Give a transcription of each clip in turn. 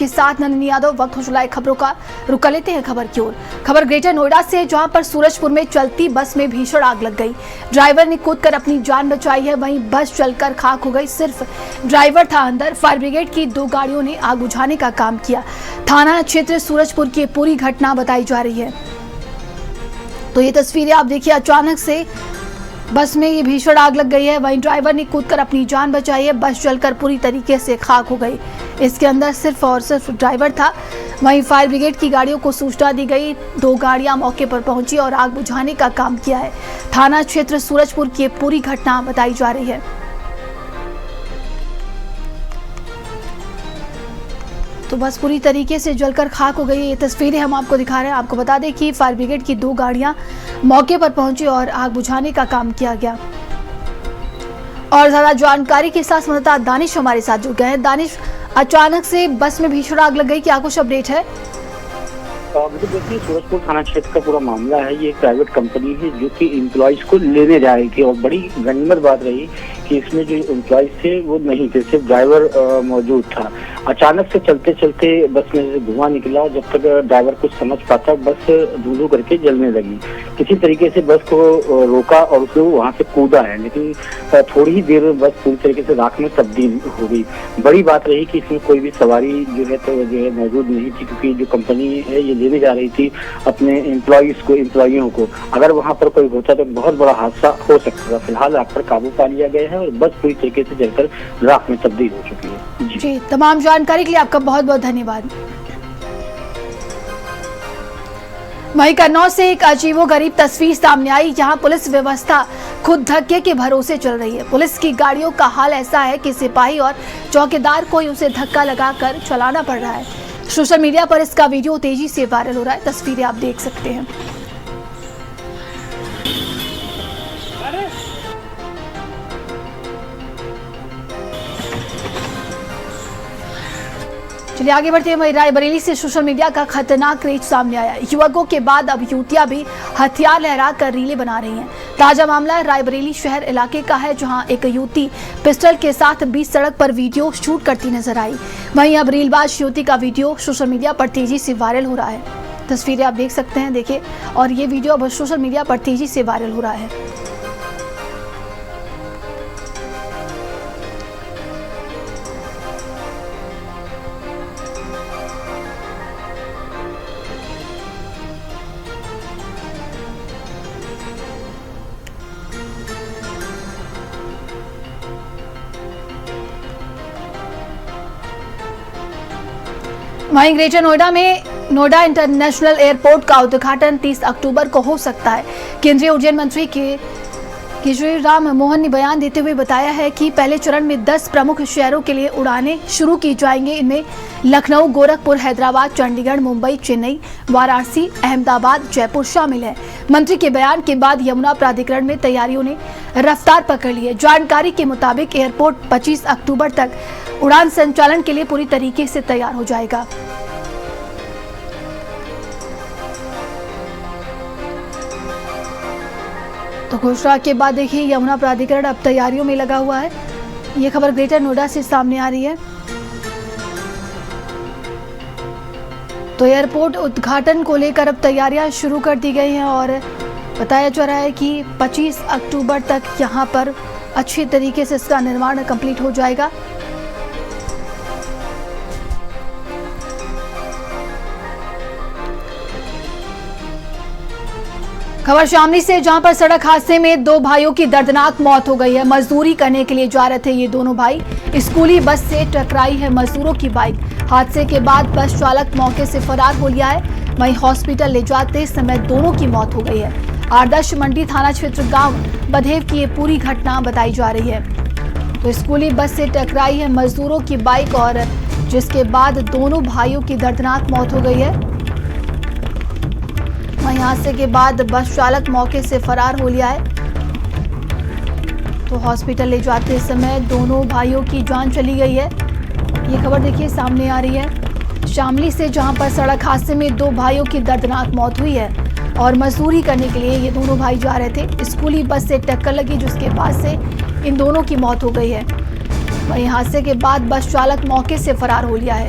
के साथ नंदिनी यादव। वक्त हो चला है खबरों का, रुक लेते हैं खबर की ओर। खबर ग्रेटर नोएडा से, जहां पर सूरजपुर में चलती बस में भीषण आग लग गई। ड्राइवर ने कूदकर अपनी जान बचाई है, वहीं बस जलकर खाक हो गई। सिर्फ ड्राइवर था अंदर। फायर ब्रिगेड की 2 गाड़ियों ने आग बुझाने का काम किया। थाना क्षेत्र सूरजपुर की पूरी घटना बताई जा रही है। तो ये तस्वीरें आप देखिए, अचानक से बस में ये भीषण आग लग गई है, वहीं ड्राइवर ने कूदकर अपनी जान बचाई है। बस जलकर पूरी तरीके से खाक हो गई। इसके अंदर सिर्फ और सिर्फ ड्राइवर था। वहीं फायर ब्रिगेड की गाड़ियों को सूचना दी गई। 2 गाड़ियां मौके पर पहुंची और आग बुझाने का काम किया है। थाना क्षेत्र सूरजपुर की पूरी घटना बताई जा रही है। तो बस पूरी तरीके से जलकर खाक हो गई। ये तस्वीरें हम आपको दिखा रहे हैं। आपको बता दें कि फायर ब्रिगेड की 2 गाड़ियां मौके पर पहुंची और आग बुझाने का काम किया गया। और ज्यादा जानकारी के साथ संवाददाता दानिश हमारे साथ जुड़ गए हैं। दानिश, अचानक से बस में भीषण आग लग गई, क्या कुछ अपडेट है? देखिए, सूरजपुर थाना क्षेत्र का पूरा मामला है। ये एक प्राइवेट कंपनी है जो कि एम्प्लॉयज को लेने जा रही थी और बड़ी गनीमत बात रही कि इसमें जो एम्प्लॉयज थे वो नहीं थे, सिर्फ ड्राइवर मौजूद था। अचानक से चलते चलते बस में से धुआं निकला। जब तक ड्राइवर कुछ समझ पाता, बस धू करके जलने लगी। किसी तरीके से बस को रोका और उसे वहां से कूदा है, लेकिन थोड़ी ही देर में बस पूरी तरीके से राख में तब्दील हो गई। बड़ी बात रही कि इसमें कोई भी सवारी जो है मौजूद नहीं थी, क्योंकि जो कंपनी है ये लेने जा रही थी अपने एम्प्लॉइयों को। अगर वहां पर कोई होता तो बहुत बड़ा हादसा हो सकता था। फिलहाल आग पर काबू पा लिया गया है और बस पूरी तरीके से जलकर राख में तब्दील हो चुकी है। जी, तमाम जानकारी के लिए आपका बहुत बहुत धन्यवाद। वहीं कन्नौज से एक अजीबोगरीब तस्वीर सामने आई। यहाँ पुलिस व्यवस्था खुद धक्के के भरोसे चल रही है। पुलिस की गाड़ियों का हाल ऐसा है कि सिपाही और चौकीदार को उसे धक्का लगाकर चलाना पड़ रहा है। सोशल मीडिया पर इसका वीडियो तेजी से वायरल हो रहा है। तस्वीरें आप देख सकते हैं। चलिए आगे बढ़ते हैं। रायबरेली से सोशल मीडिया का खतरनाक क्रेज सामने आया। युवकों के बाद अब युवतियां भी हथियार लहराकर रीलें बना रही हैं। ताजा मामला रायबरेली शहर इलाके का है, जहां एक युवती पिस्टल के साथ बीच सड़क पर वीडियो शूट करती नजर आई। वहीं अब रीलबाज युवती का वीडियो सोशल मीडिया पर तेजी से वायरल हो रहा है। तस्वीरें आप देख सकते हैं, देखिए। और ये वीडियो अब सोशल मीडिया पर तेजी से वायरल हो रहा है। वहीं ग्रेटर नोएडा में नोएडा इंटरनेशनल एयरपोर्ट का उद्घाटन 30 अक्टूबर को हो सकता है। केंद्रीय उड्डयन मंत्री के राम मोहन ने बयान देते हुए बताया है कि पहले चरण में 10 प्रमुख शहरों के लिए उड़ानें शुरू की जाएंगी। इनमें लखनऊ, गोरखपुर, हैदराबाद, चंडीगढ़, मुंबई, चेन्नई, वाराणसी, अहमदाबाद, जयपुर शामिल है। मंत्री के बयान के बाद यमुना प्राधिकरण में तैयारियों ने रफ्तार पकड़ ली है। जानकारी के मुताबिक एयरपोर्ट 25 अक्टूबर तक उड़ान संचालन के लिए पूरी तरीके से तैयार हो जाएगा। तो घोषणा के बाद देखिए, यमुना प्राधिकरण अब तैयारियों में लगा हुआ है। ये खबर ग्रेटर नोएडा से सामने आ रही है। तो एयरपोर्ट उद्घाटन को लेकर अब तैयारियां शुरू कर दी गई हैं और बताया जा रहा है कि 25 अक्टूबर तक यहां पर अच्छी तरीके से इसका निर्माण कंप्लीट हो जाएगा। खबर शामली से, जहां पर सड़क हादसे में 2 भाइयों की दर्दनाक मौत हो गई है। मजदूरी करने के लिए जा रहे थे ये दोनों भाई। स्कूली बस से टकराई है मजदूरों की बाइक। हादसे के बाद बस चालक मौके से फरार हो गया है। वहीं हॉस्पिटल ले जाते समय दोनों की मौत हो गई है। आदर्श मंडी थाना क्षेत्र गांव बधेव की ये पूरी घटना बताई जा रही है। तो स्कूली बस से टकराई है मजदूरों की बाइक और जिसके बाद दोनों भाइयों की दर्दनाक मौत हो गई है। वहीं हादसे के बाद बस चालक मौके से फरार हो लिया है। तो हॉस्पिटल ले जाते समय दोनों भाइयों की जान चली गई है। ये खबर देखिए सामने आ रही है शामली से, जहां पर सड़क हादसे में 2 भाइयों की दर्दनाक मौत हुई है और मजदूरी करने के लिए ये दोनों भाई जा रहे थे। स्कूली बस से टक्कर लगी, जिसके बाद से इन दोनों की मौत हो गई है। वहीं हादसे के बाद बस चालक मौके से फरार हो लिया है।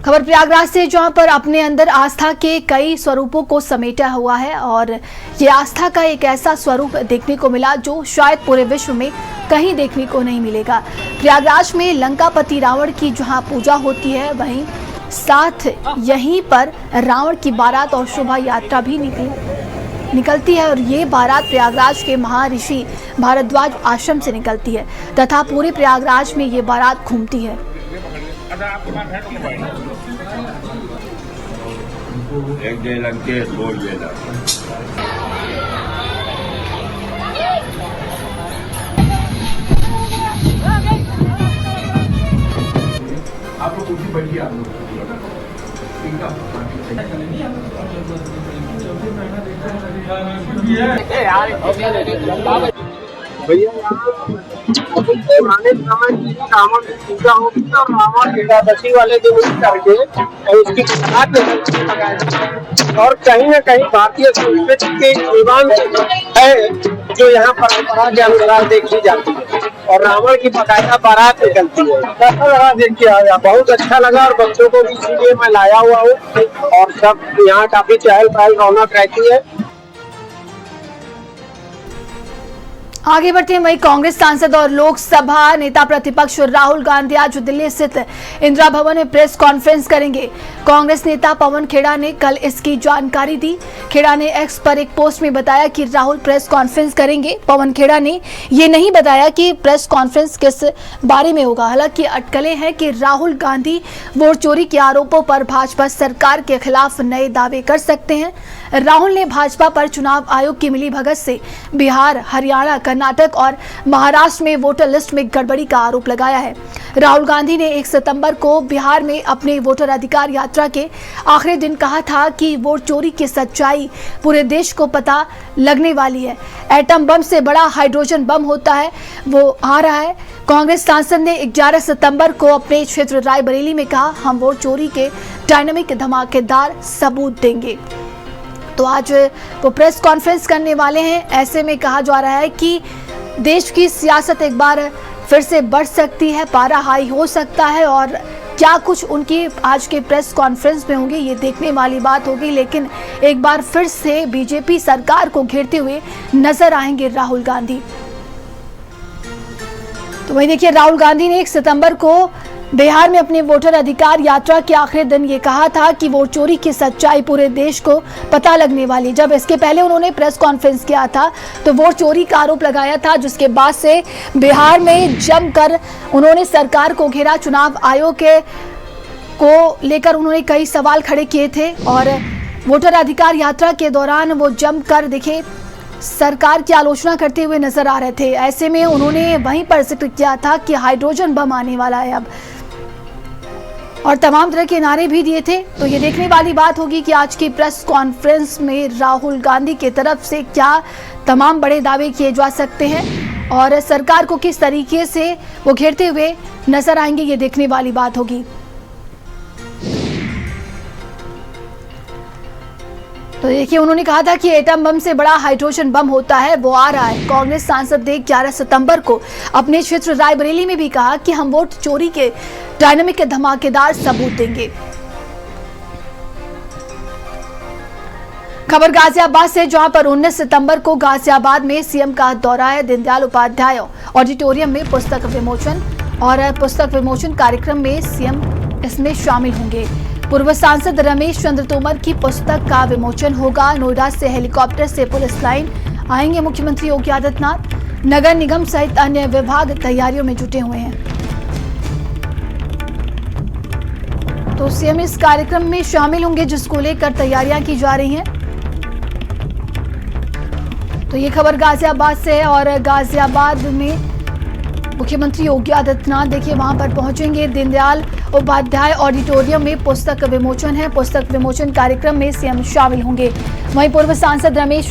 खबर प्रयागराज से, जहां पर अपने अंदर आस्था के कई स्वरूपों को समेटा हुआ है और ये आस्था का एक ऐसा स्वरूप देखने को मिला जो शायद पूरे विश्व में कहीं देखने को नहीं मिलेगा। प्रयागराज में लंकापति रावण की जहां पूजा होती है, वहीं साथ यहीं पर रावण की बारात और शोभा यात्रा भी निकलती है और ये बारात प्रयागराज के महर्षि भारद्वाज आश्रम से निकलती है तथा पूरे प्रयागराज में ये बारात घूमती है। एक जय लंके दो जय आप लोग कुछ बैठिए। आप लोग भैया पुराने समय की रावण की पूजा होगी और रावण एकादशी वाले दिन करके और उसकी और कहीं न कहीं भारतीय संस्कृति के जीवन है जो यहाँ परंपरा के अनुसार देखी जाती है और रावण की बकायदा बारात निकलती है। कैसा लगा देख के आया? बहुत अच्छा लगा और बच्चों को भी इसीलिए मैं लाया हुआ हूँ और सब यहाँ काफी चहल पहल रौनक रहती है। आगे बढ़ते हैं। वहीं कांग्रेस सांसद और लोकसभा नेता प्रतिपक्ष राहुल गांधी आज दिल्ली स्थित इंदिरा भवन में प्रेस कॉन्फ्रेंस करेंगे। कांग्रेस नेता पवन खेड़ा ने कल इसकी जानकारी दी। खेड़ा ने एक्स पर एक पोस्ट में बताया कि राहुल प्रेस कॉन्फ्रेंस करेंगे। पवन खेड़ा ने ये नहीं बताया कि प्रेस कॉन्फ्रेंस किस बारे में होगा। हालांकि अटकलें हैं कि राहुल गांधी वोट चोरी के आरोपों पर भाजपा सरकार के खिलाफ नए दावे कर सकते हैं। राहुल ने भाजपा पर चुनाव आयोग की मिलीभगत से बिहार, हरियाणा, कर्नाटक और महाराष्ट्र में वोटर लिस्ट में गड़बड़ी का आरोप लगाया है। राहुल गांधी ने 1 सितंबर को बिहार में अपने वोटर अधिकार यात्रा के आखिरी दिन कहा था कि वोट चोरी की सच्चाई पूरे देश को पता लगने वाली है। एटम बम से बड़ा हाइड्रोजन बम होता है, वो आ रहा है। कांग्रेस सांसद ने 11 सितंबर को अपने क्षेत्र रायबरेली में कहा, हम वोट चोरी के डायनामिक धमाकेदार सबूत देंगे। तो आज वो प्रेस कॉन्फ्रेंस करने वाले हैं। ऐसे में कहा जा रहा है कि देश की सियासत एक बार फिर से बढ़ सकती है, पारा हाई हो सकता है और क्या कुछ उनकी आज के प्रेस कॉन्फ्रेंस में होंगे ये देखने वाली बात होगी। लेकिन एक बार फिर से बीजेपी सरकार को घेरते हुए नजर आएंगे राहुल गांधी। तो वही देखिए, राहुल गांधी ने 1 सितंबर को बिहार में अपने वोटर अधिकार यात्रा के आखिरी दिन ये कहा था कि वोट चोरी की सच्चाई पूरे देश को पता लगने वाली। जब इसके पहले उन्होंने प्रेस कॉन्फ्रेंस किया था तो वोट चोरी का आरोप लगाया था, जिसके बाद से बिहार में जमकर उन्होंने सरकार को घेरा। चुनाव आयोग को लेकर उन्होंने कई सवाल खड़े किए थे और वोटर अधिकार यात्रा के दौरान वो जमकर दिखे सरकार की आलोचना करते हुए नजर आ रहे थे। ऐसे में उन्होंने वहीं पर जिक्र किया था कि हाइड्रोजन बम आने वाला है अब, और तमाम तरह के नारे भी दिए थे। तो ये देखने वाली बात होगी कि आज की प्रेस कॉन्फ्रेंस में राहुल गांधी की तरफ से क्या तमाम बड़े दावे किए जा सकते हैं और सरकार को किस तरीके से वो घेरते हुए नजर आएंगे, ये देखने वाली बात होगी। तो देखिए, उन्होंने कहा था कि एटम बम से बड़ा हाइड्रोजन बम होता है, वो आ रहा है। कांग्रेस सांसद ने 11 सितंबर को अपने क्षेत्र रायबरेली में भी कहा कि हम वोट चोरी के डायनामिक धमाकेदार सबूत देंगे। खबर गाजियाबाद से, जहां पर 19 सितंबर को गाजियाबाद में सीएम का दौरा है। दीनदयाल उपाध्याय ऑडिटोरियम में पुस्तक विमोचन और पुस्तक विमोचन कार्यक्रम में सीएम इसमें शामिल होंगे। पूर्व सांसद रमेश चंद्र तोमर की पुस्तक का विमोचन होगा। नोएडा से हेलीकॉप्टर से पुलिस लाइन आएंगे मुख्यमंत्री योगी आदित्यनाथ। नगर निगम सहित अन्य विभाग तैयारियों में जुटे हुए हैं। तो सीएम इस कार्यक्रम में शामिल होंगे, जिसको लेकर तैयारियां की जा रही हैं। तो ये खबर गाजियाबाद से है और गाजियाबाद में मुख्यमंत्री योगी आदित्यनाथ देखिए वहां पर पहुंचेंगे। दीनदयाल उपाध्याय ऑडिटोरियम में पुस्तक विमोचन है। पुस्तक विमोचन कार्यक्रम में सीएम शामिल होंगे। वहीं पूर्व सांसद रमेश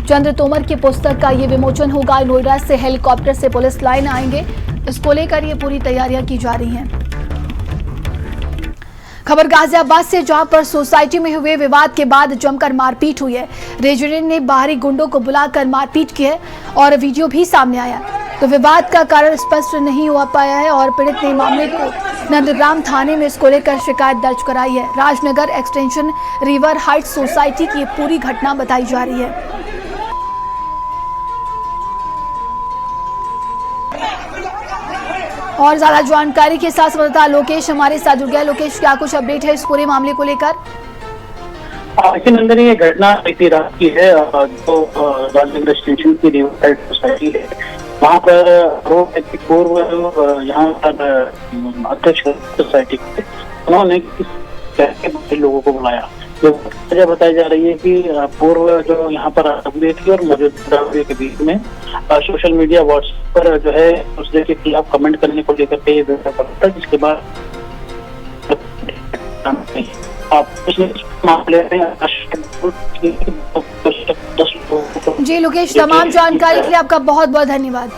चंद्र तोमर की पुस्तक का ये विमोचन होगा। नोएडा से हेलीकॉप्टर से पुलिस लाइन आएंगे, इसको लेकर ये पूरी तैयारियां की जा रही हैं। खबर गाजियाबाद से, जहां पर सोसाइटी में हुए विवाद के बाद जमकर मारपीट हुई है। रेजिडेंट ने बाहरी गुंडों को बुलाकर मारपीट की है और वीडियो भी सामने आया। तो विवाद का कारण स्पष्ट नहीं हो पाया है और पीड़ित ने मामले को नंदग्राम थाने में इसको लेकर शिकायत दर्ज कराई है। Rajnagar extension river Heights society की पूरी घटना बताई जा रही है। और ज्यादा जानकारी के साथ संवाददाता लोकेश हमारे साथ जुड़ गया। लोकेश, क्या कुछ अपडेट है इस पूरे मामले को लेकर? नंदनी, ये घटना बीती रात की है। जो राजनगर एक्सटेंशन की रिवर सोसाइटी है, वहाँ पर वो व्यक्ति पूर्व यहाँ पर अध्यक्ष सोसाइटी के, उन्होंने लोगों को बुलाया। जो वजह बताई जा रही है कि पूर्व जो यहाँ पर हुए थी और मौजूदा के बीच में सोशल मीडिया व्हाट्सएप पर जो है उसके खिलाफ कमेंट करने को लेकर के था, जिसके बाद मामले में जी लोकेश, तमाम जानकारी के लिए आपका बहुत बहुत धन्यवाद।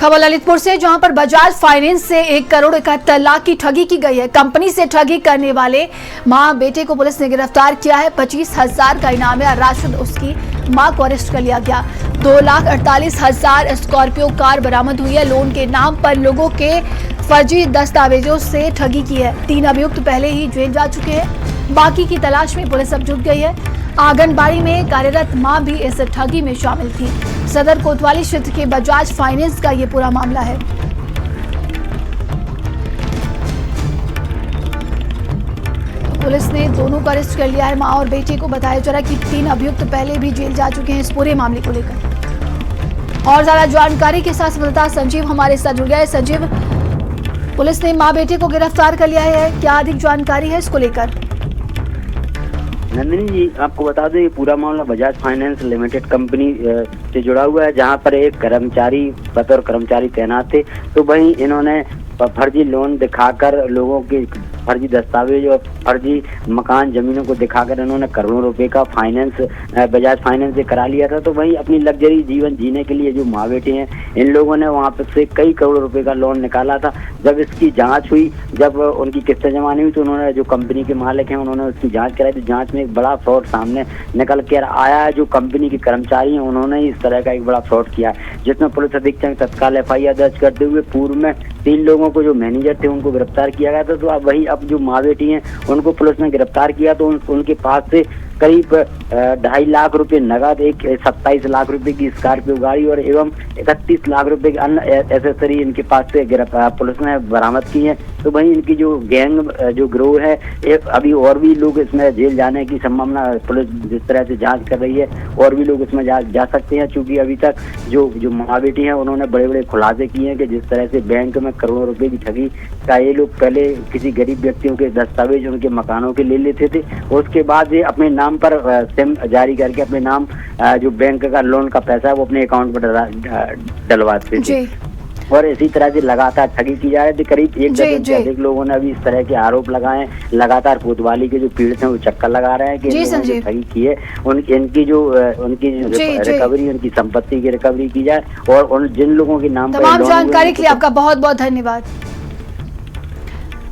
खबर ललितपुर से, जहां पर बजाज फाइनेंस से 1 करोड़ 71 लाख की ठगी की गई है। कंपनी से ठगी करने वाले मां बेटे को पुलिस ने गिरफ्तार किया है। 25,000 का इनाम है। राशिद उसकी मां को अरेस्ट कर लिया गया। 2,48,000 स्कॉर्पियो कार बरामद हुई है। लोन के नाम पर लोगों के फर्जी दस्तावेजों से ठगी की है। 3 अभियुक्त पहले ही जेल जा चुके हैं। बाकी की तलाश में पुलिस अब जुट गई है। आंगनबाड़ी में कार्यरत मां भी इस ठगी में शामिल थी। सदर कोतवाली क्षेत्र के बजाज फाइनेंस का ये पूरा मामला है। पुलिस ने दोनों को अरेस्ट कर लिया है। मां और बेटे को बताया जा रहा है कि 3 अभियुक्त पहले भी जेल जा चुके हैं इस पूरे मामले को लेकर। और ज्यादा जानकारी के साथ संवाददाता संजीव हमारे साथ जुड़ गया है। संजीव, पुलिस ने मां बेटे को गिरफ्तार कर लिया है, क्या अधिक जानकारी है इसको लेकर? नंदिनी जी, आपको बता दें ये पूरा मामला बजाज फाइनेंस लिमिटेड कंपनी से जुड़ा हुआ है, जहां पर एक कर्मचारी बतौर कर्मचारी तैनात थे। तो वहीं इन्होंने फर्जी लोन दिखाकर लोगों के फर्जी दस्तावेज और फर्जी मकान जमीनों को दिखाकर इन्होंने करोड़ों रुपए का फाइनेंस बजाज फाइनेंस से करा लिया था। तो वहीं अपनी लग्जरी जीवन जीने के लिए जो माँ बेटे हैं, इन लोगों ने वहाँ पर से कई करोड़ रुपए का लोन निकाला था। जब इसकी जांच हुई, जब उनकी किस्तें जमा नहीं हुई, तो उन्होंने जो कंपनी के मालिक हैं उन्होंने उसकी जाँच कराई। तो जाँच में एक बड़ा फ्रॉड सामने निकल कर आया है। जो कंपनी के कर्मचारी हैं उन्होंने इस तरह का एक बड़ा फ्रॉड किया, जिसमें पुलिस अधीक्षक तत्काल FIR दर्ज करते हुए पूर्व में 3 लोगों को जो मैनेजर थे उनको गिरफ्तार किया गया था। तो अब वही अब जो माँ बेटी हैं उनको पुलिस ने गिरफ्तार किया। तो उनके पास से करीब 2.5 लाख रुपए नगद, एक 27 लाख रुपए की स्कॉर्पियो गाड़ी और एवं 31 लाख रुपए की अन्य एसेसरी इनके पास से पुलिस ने बरामद की है। तो वहीं इनकी जो गैंग जो गिरोह है, अभी और भी लोग इसमें जेल जाने की संभावना पुलिस जिस तरह से जांच कर रही है, और भी लोग इसमें जा सकते हैं। चूंकि अभी तक जो माँ बेटी हैं उन्होंने बड़े बड़े खुलासे किए हैं कि जिस तरह से बैंक में करोड़ों रुपए की ठगी का ये लोग पहले किसी गरीब व्यक्तियों के दस्तावेज उनके मकानों के ले लेते थे, उसके बाद ये अपने नाम पर सिम जारी करके अपने नाम जो बैंक का लोन का पैसा है वो अपने अकाउंट पर डलवाते थे। और इसी तरह से लगातार ठगी की जा रही थी। करीब 1 दर्जन से अधिक लोगों ने अभी इस तरह के आरोप लगाए। लगातार कोतवाली के जो पीड़ित हैं वो चक्कर लगा रहे हैं कि ठगी की है, इनकी जो रिकवरी, उनकी संपत्ति की रिकवरी की जाए। और जिन लोगों के नाम तमाम जानकारी के लिए आपका बहुत बहुत धन्यवाद।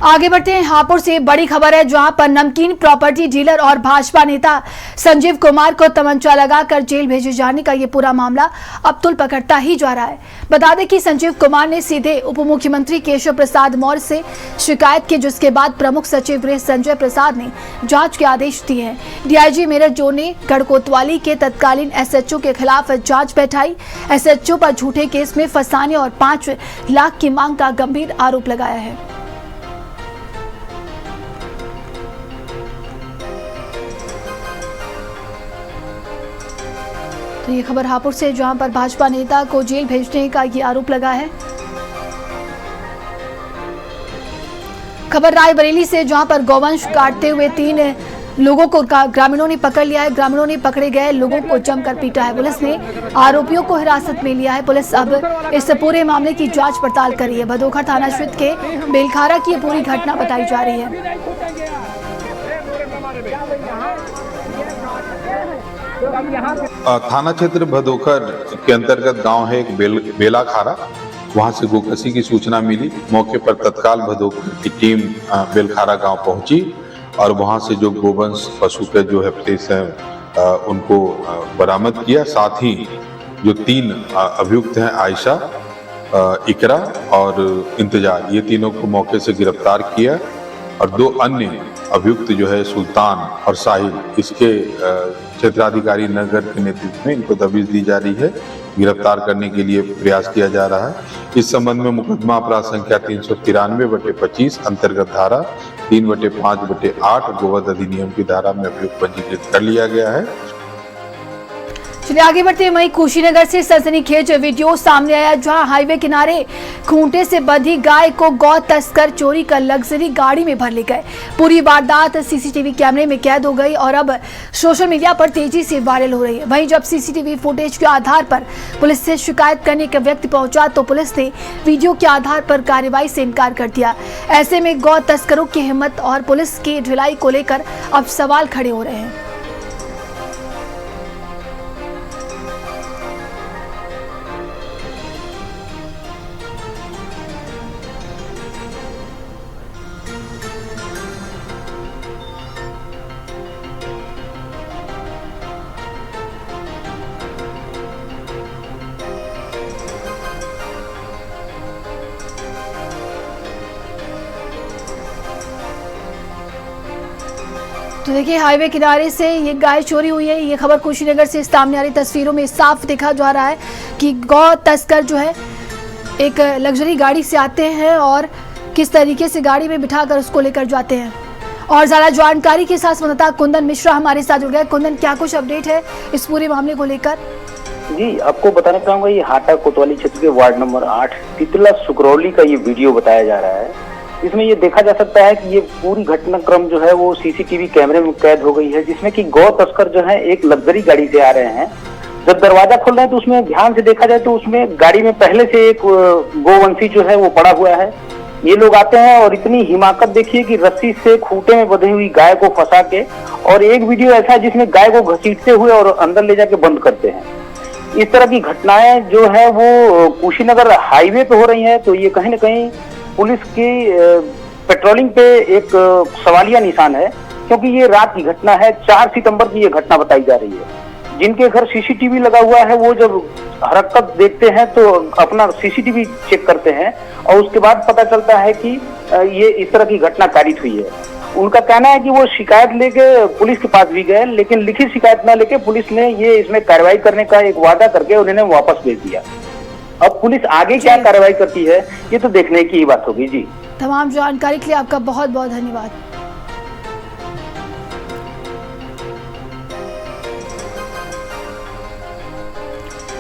आगे बढ़ते हैं। हापुड़ से बड़ी खबर है, जहां पर नमकीन प्रॉपर्टी डीलर और भाजपा नेता संजीव कुमार को तमंचा लगाकर जेल भेजे जाने का ये पूरा मामला अब तुल पकड़ता ही जा रहा है। बता दें कि संजीव कुमार ने सीधे उप मुख्यमंत्री केशव प्रसाद मौर्य से शिकायत की, जिसके बाद प्रमुख सचिव गृह संजय प्रसाद ने जांच के आदेश दिए हैं। DIG मेरठ जोन ने गढ़कोतवाली के तत्कालीन SHO के खिलाफ जांच बैठाई। SHO पर झूठे केस में फंसाने और 5 लाख की मांग का गंभीर आरोप लगाया है। तो ये खबर हापुड़ से, जहां पर भाजपा नेता को जेल भेजने का ये आरोप लगा है। खबर रायबरेली से, जहां पर गौवंश काटते हुए 3 लोगों को ग्रामीणों ने पकड़ लिया है। ग्रामीणों ने पकड़े गए लोगों को जमकर पीटा है। पुलिस ने आरोपियों को हिरासत में लिया है। पुलिस अब इस पूरे मामले की जांच पड़ताल कर रही है। भदोखर थाना क्षेत्र के बेलखारा की ये पूरी घटना बताई जा रही है। थाना क्षेत्र भदोखर के अंतर्गत गांव है एक बेलाखारा। वहां से गोकसी की सूचना मिली। मौके पर तत्काल भदोखर की टीम बेलखारा गांव पहुंची और वहां से जो गोवंश पशु के जो है प्लेस है उनको बरामद किया। साथ ही जो 3 अभियुक्त हैं, आयशा, इकरा और इंतजार, ये तीनों को मौके से गिरफ्तार किया और 2 अन्य अभियुक्त जो है सुल्तान और साहिल, इसके क्षेत्राधिकारी नगर के नेतृत्व में इनको दबिश दी जा रही है। गिरफ्तार करने के लिए प्रयास किया जा रहा है। इस संबंध में मुकदमा अपराध संख्या 393/25 अंतर्गत धारा 3/5/8 गोवध अधिनियम की धारा में अभियुक्त पंजीकृत कर लिया गया है। चलिए आगे बढ़ते हैं। वहीं कुशीनगर से सनसनीखेज वीडियो सामने आया, जहां हाईवे किनारे खूंटे से बंधी गाय को गौ तस्कर चोरी कर लग्जरी गाड़ी में भर ले गए। पूरी वारदात सीसीटीवी कैमरे में कैद हो गई और अब सोशल मीडिया पर तेजी से वायरल हो रही है। वहीं जब सीसीटीवी फुटेज के आधार पर पुलिस से शिकायत करने का व्यक्ति पहुंचा तो पुलिस ने वीडियो के आधार पर कार्रवाई से इनकार कर दिया। ऐसे में गौ तस्करों की हिम्मत और पुलिस की ढिलाई को लेकर अब सवाल खड़े हो रहे हैं। तो देखिए, हाईवे किनारे से ये गाय चोरी हुई है। ये खबर कुशीनगर से सामने आ रही तस्वीरों में साफ देखा जा रहा है कि गौ तस्कर जो है एक लग्जरी गाड़ी से आते हैं और किस तरीके से गाड़ी में बिठाकर उसको लेकर जाते हैं। और ज्यादा जानकारी के साथ संवाददाता कुंदन मिश्रा हमारे साथ जुड़ गए। कुंदन, क्या कुछ अपडेट है इस पूरे मामले को लेकर? जी, आपको बताना चाहूंगा, ये हाटा कोतवाली क्षेत्र के वार्ड नंबर 8 तितला सुकरौली का ये वीडियो बताया जा रहा है। इसमें ये देखा जा सकता है कि ये पूरी घटनाक्रम जो है वो सीसीटीवी कैमरे में कैद हो गई है, जिसमें कि गौ तस्कर जो है एक लग्जरी गाड़ी से आ रहे हैं। जब दरवाजा खोल रहे हैं तो उसमें ध्यान से देखा जाए तो उसमें गाड़ी में पहले से एक गोवंशी जो है वो पड़ा हुआ है। ये लोग आते हैं और इतनी हिमाकत देखिए कि रस्सी से खूंटे में बंधी हुई गाय को फंसा के, और एक वीडियो ऐसा है जिसमें गाय को घसीटते हुए और अंदर ले जाके बंद करते हैं। इस तरह की घटनाएं जो है वो कुशीनगर हाईवे पे हो रही है। तो ये कहीं न कहीं पुलिस की पेट्रोलिंग पे एक सवालिया निशान है, क्योंकि ये रात की घटना है। 4 सितंबर की ये घटना बताई जा रही है। जिनके घर सीसीटीवी लगा हुआ है वो जब हरकत देखते हैं तो अपना सीसीटीवी चेक करते हैं और उसके बाद पता चलता है कि ये इस तरह की घटना कारित हुई है। उनका कहना है कि वो शिकायत लेके पुलिस के पास भी गए, लेकिन लिखित शिकायत न लेके पुलिस ने ये इसमें कार्रवाई करने का एक वादा करके उन्हें वापस भेज दिया। अब पुलिस आगे क्या कार्रवाई करती है ये तो देखने की ही बात होगी। जी, तमाम जानकारी के लिए आपका बहुत बहुत धन्यवाद।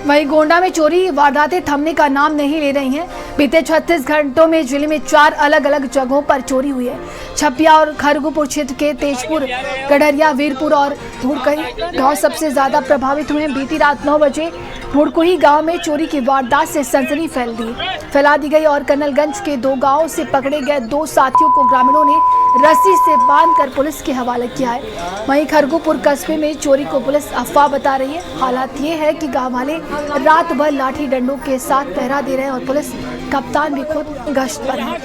वहीं गोंडा में चोरी वारदातें थमने का नाम नहीं ले रही हैं। बीते 36 घंटों में जिले में 4 अलग अलग जगहों पर चोरी हुई है। छपिया और खरगुपुर क्षेत्र के तेजपुर, गडरिया, वीरपुर और धुड़कही गांव सबसे ज्यादा प्रभावित हुए हैं। बीती रात 9 बजे धुड़कही गांव में चोरी की वारदात से सनसनी फैला दी गई और कन्नलगंज के 2 गांवों से पकड़े गए 2 साथियों को ग्रामीणों ने रस्सी से बांधकर पुलिस के हवाले किया है। वहीं खरगुपुर कस्बे में चोरी को पुलिस अफवाह बता रही है। हालात ये है कि गांव वाले रात भर लाठी डंडों के साथ पहरा दे रहे हैं और पुलिस कप्तान भी खुद गश्त पर है।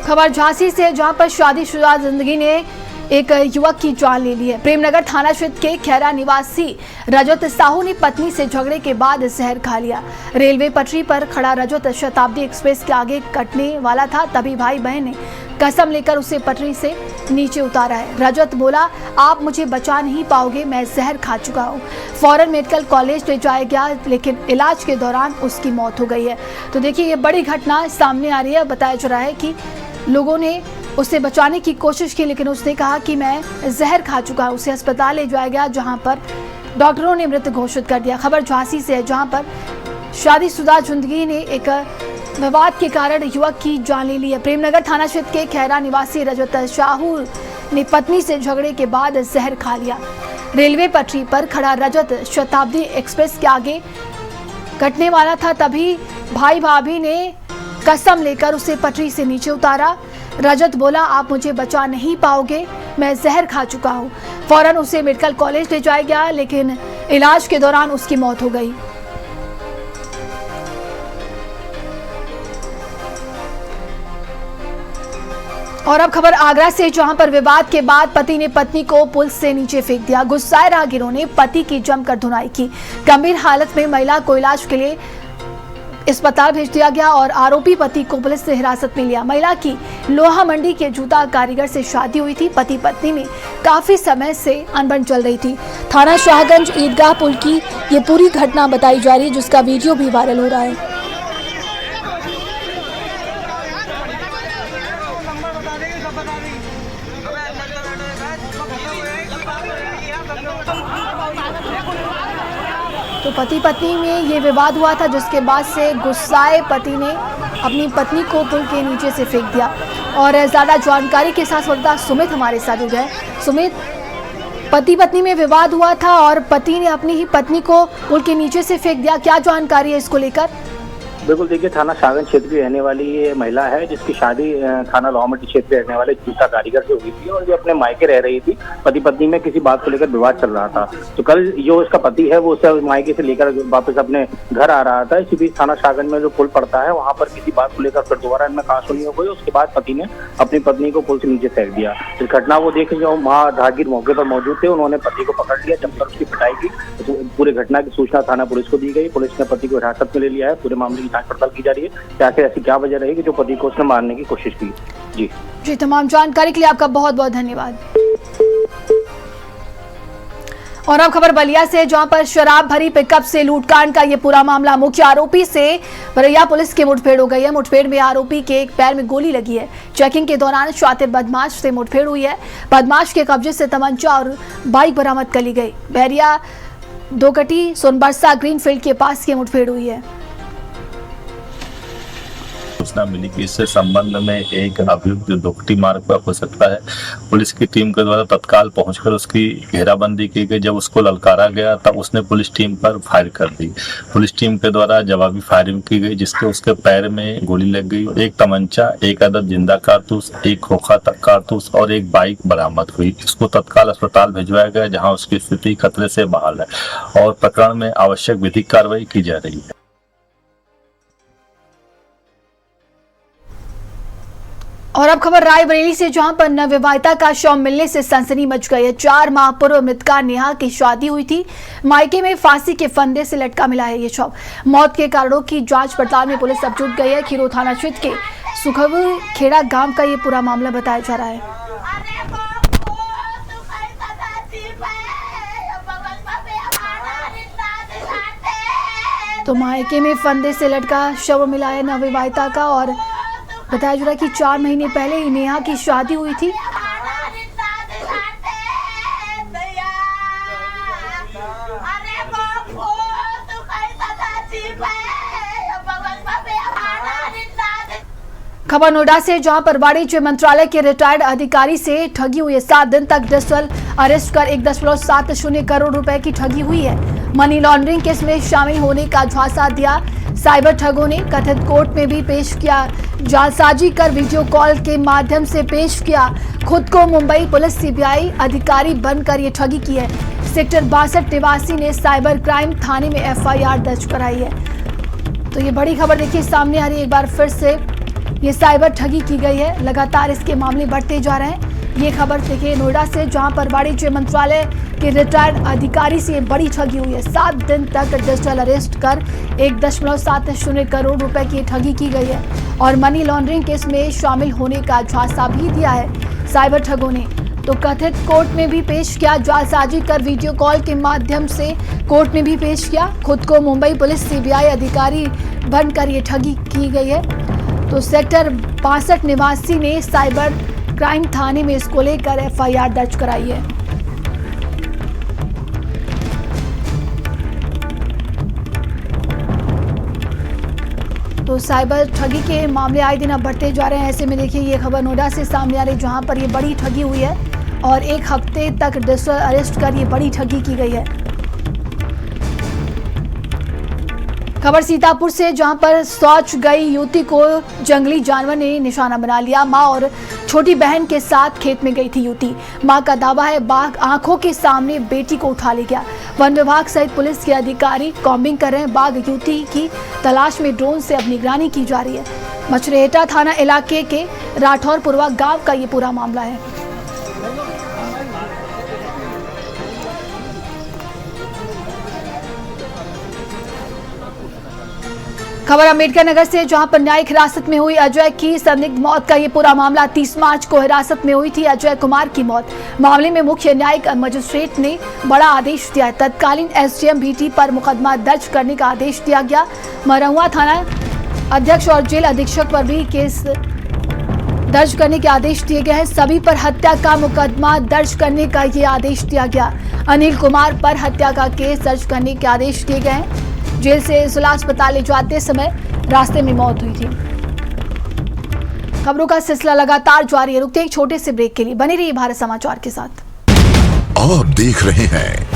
खबर झांसी से, जहां पर शादीशुदा जिंदगी ने एक युवक की जान ले ली है। प्रेमनगर थाना क्षेत्र के खैरा निवासी रजत साहू ने पत्नी से झगड़े के बाद जहर खा लिया। रेलवे पटरी पर खड़ा रजत शताब्दी एक्सप्रेस के आगे कटने वाला था, तभी भाई बहन ने कसम लेकर उसे पटरी से नीचे उतारा है। रजत बोला, आप मुझे बचा नहीं पाओगे, मैं जहर खा चुका हूँ। फौरन मेडिकल कॉलेज ले जाया गया, लेकिन इलाज के दौरान उसकी मौत हो गई है। तो देखिए, ये बड़ी घटना सामने आ रही है। बताया जा रहा है कि लोगों ने उसे बचाने की कोशिश की, लेकिन उसने कहा कि मैं जहर खा चुका हूं। उसे अस्पताल ले जाया गया, जहां पर डॉक्टरों ने मृत घोषित कर दिया। खबर झांसी से है, जहां पर शादीशुदा जिंदगी ने एक विवाद के कारण युवक की जान ले ली है। प्रेमनगर थाना क्षेत्र के खैरा निवासी रजत साहू ने पत्नी से झगड़े के बाद जहर खा लिया। रेलवे पटरी पर खड़ा रजत शताब्दी एक्सप्रेस के आगे कटने वाला था, तभी भाई भाभी ने कसम लेकर उसे पटरी से नीचे उतारा। रजत बोला, आप मुझे बचा नहीं पाओगे, मैं जहर खा चुका हूँ। फौरन उसे मेडिकल कॉलेज ले जाया गया, लेकिन इलाज के दौरान उसकी मौत हो गई। और अब खबर आगरा से, जहां पर विवाद के बाद पति ने पत्नी को पुल से नीचे फेंक दिया। गुस्साए राहगीरों ने पति की जमकर धुनाई की। गंभीर हालत में महिला को इलाज के लिए अस्पताल भेज दिया गया और आरोपी पति को पुलिस ने हिरासत में लिया। महिला की लोहा मंडी के जूता कारीगर से शादी हुई थी। पति पत्नी में काफी समय से अनबन चल रही थी। थाना शाहगंज ईदगाह पुल की ये पूरी घटना बताई जा रही है, जिसका वीडियो भी वायरल हो रहा है। तो पति पत्नी में ये विवाद हुआ था, जिसके बाद से गुस्साए पति ने अपनी पत्नी को पुल के नीचे से फेंक दिया। और ज़्यादा जानकारी के साथ वक्ता सुमित हमारे साथ जुड़ गए। सुमित, पति पत्नी में विवाद हुआ था और पति ने अपनी ही पत्नी को पुल के नीचे से फेंक दिया, क्या जानकारी है इसको लेकर? बिल्कुल, देखिए थाना शाहगंज क्षेत्र की रहने वाली ये महिला है, जिसकी शादी थाना लोहामंडी क्षेत्र के रहने वाले जूता कारीगर से हुई थी और जो अपने मायके रह रही थी। पति पत्नी में किसी बात को लेकर विवाद चल रहा था। तो कल जो इसका पति है वो उसे मायके से लेकर वापस अपने घर आ रहा था। इसी बीच थाना शाहगंज में जो पुल पड़ता है वहाँ पर किसी बात को लेकर फिर दोबारा इनमें कहासुनी हो गई। उसके बाद पति ने अपनी पत्नी को पुल से नीचे फेंक दिया। इस घटना को देख जो वहाँ राहगीर मौके पर मौजूद थे, उन्होंने पति को पकड़ लिया, जमकर उसकी पिटाई की। तो पूरे घटना की सूचना थाना पुलिस को दी गई। पुलिस ने पति को हिरासत में ले लिया है। पूरे मामले की जांच पड़ताल की जा रही है, क्या ऐसी क्या वजह रही कि जो पति को उसने मारने की कोशिश की। जी, तमाम जानकारी के लिए आपका बहुत बहुत धन्यवाद। और अब खबर बलिया से, जहां पर शराब भरी पिकअप से लूटकांड का ये पूरा मामला। मुख्य आरोपी से बलिया पुलिस की मुठभेड़ हो गई है। मुठभेड़ में आरोपी के एक पैर में गोली लगी है। चेकिंग के दौरान शातिर बदमाश से मुठभेड़ हुई है। बदमाश के कब्जे से तमंचा और बाइक बरामद कर ली गई। बैरिया दोकटी सोनबरसा ग्रीनफील्ड के पास की मुठभेड़ हुई है। सूचना मिली कि इससे संबंध में एक अभियुक्त दोकटी मार्ग पर हो सकता है। पुलिस की टीम के द्वारा तत्काल पहुंचकर उसकी घेराबंदी की गई। जब उसको ललकारा गया तब उसने पुलिस टीम पर फायर कर दी। पुलिस टीम के द्वारा जवाबी फायरिंग की गई, जिससे उसके पैर में गोली लग गई। एक तमंचा, एक अदद जिंदा कारतूस, एक खोखा कारतूस और एक बाइक बरामद हुई। इसको तत्काल अस्पताल भिजवाया गया, जहाँ उसकी स्थिति खतरे से बाहर है और प्रकरण में आवश्यक विधिक कार्रवाई की जा रही है। और अब खबर रायबरेली से, जहां पर नवविवाहिता का शव मिलने से सनसनी मच गई है। 4 माह पूर्व मृतका नेहा की शादी हुई थी। मायके में फांसी के फंदे से लटका मिला है ये शव। मौत के कारणों की जांच पड़ताल में पुलिस अब जुट गई है। खीरो थाना क्षेत्र के सुखबुर खेड़ा गांव का ये पूरा मामला बताया जा रहा है। तो मायके में फंदे से लटका शव मिला है नवविवाहिता का और बताया जा रहा है कि 4 महीने पहले ही नेहा की शादी हुई थी। खबर नोएडा से, जहां पर वाणिज्य मंत्रालय के रिटायर्ड अधिकारी से ठगी हुई है। 7 दिन तक डिजिटल अरेस्ट कर 1.70 करोड़ रुपए की ठगी हुई है। मनी लॉन्ड्रिंग केस में शामिल होने का झांसा दिया साइबर ठगों ने। कथित कोर्ट में भी पेश किया। जालसाजी कर वीडियो कॉल के माध्यम से पेश किया। खुद को मुंबई पुलिस सीबीआई अधिकारी बनकर ये ठगी की है। सेक्टर 62 निवासी ने साइबर क्राइम थाने में एफआईआर दर्ज कराई है। तो ये बड़ी खबर देखिए सामने आ रही है। एक बार फिर से ये साइबर ठगी की गई है। लगातार इसके मामले बढ़ते जा रहे हैं। ये खबर देखिए नोएडा से, जहां पर वाणिज्य मंत्रालय के रिटायर्ड अधिकारी से बड़ी ठगी हुई है। 7 दिन तक डिजिटल अरेस्ट कर 1.70 करोड़ रुपए की ठगी की गई है और मनी लॉन्ड्रिंग केस में शामिल होने का झांसा भी दिया है साइबर ठगों ने। तो कथित कोर्ट में भी पेश किया। जालसाजी कर वीडियो कॉल के माध्यम से कोर्ट में भी पेश किया। खुद को मुंबई पुलिस सीबीआई अधिकारी बनकर ये ठगी की गई है। तो सेक्टर 62 निवासी ने साइबर क्राइम थाने में इसको लेकर एफआईआर दर्ज कराई है। तो साइबर ठगी के मामले आए दिन अब बढ़ते जा रहे हैं। ऐसे में देखिए ये खबर नोएडा से सामने आ रही, जहां पर ये बड़ी ठगी हुई है और 1 हफ्ते तक डिजिटल अरेस्ट कर ये बड़ी ठगी की गई है। खबर सीतापुर से, जहां पर शौच गई युवती को जंगली जानवर ने निशाना बना लिया। मां और छोटी बहन के साथ खेत में गई थी युवती। मां का दावा है बाघ आंखों के सामने बेटी को उठा ले गया। वन विभाग सहित पुलिस के अधिकारी कॉम्बिंग कर रहे हैं। बाघ युवती की तलाश में ड्रोन से अब निगरानी की जा रही है। मछरेहटा थाना इलाके के राठौरपुरवा गांव का ये पूरा मामला है। खबर अम्बेडकर नगर से, जहां पर न्यायिक हिरासत में हुई अजय की संदिग्ध मौत का ये पूरा मामला। 30 मार्च को हिरासत में हुई थी अजय कुमार की मौत। मामले में मुख्य न्यायिक मजिस्ट्रेट ने बड़ा आदेश दिया है। तत्कालीन एसडीएम बीटी पर मुकदमा दर्ज करने का आदेश दिया गया। मरहुआ थाना अध्यक्ष और जेल अधीक्षक पर भी केस दर्ज करने के आदेश दिए गए हैं। सभी पर हत्या का मुकदमा दर्ज करने का ये आदेश दिया गया। अनिल कुमार पर हत्या का केस दर्ज करने के आदेश दिए गए हैं। जेल से जिला अस्पताल ले जाते समय रास्ते में मौत हुई थी। खबरों का सिलसिला लगातार जारी है। रुकते एक छोटे से ब्रेक के लिए, बने रहिए भारत समाचार के साथ। आप देख रहे हैं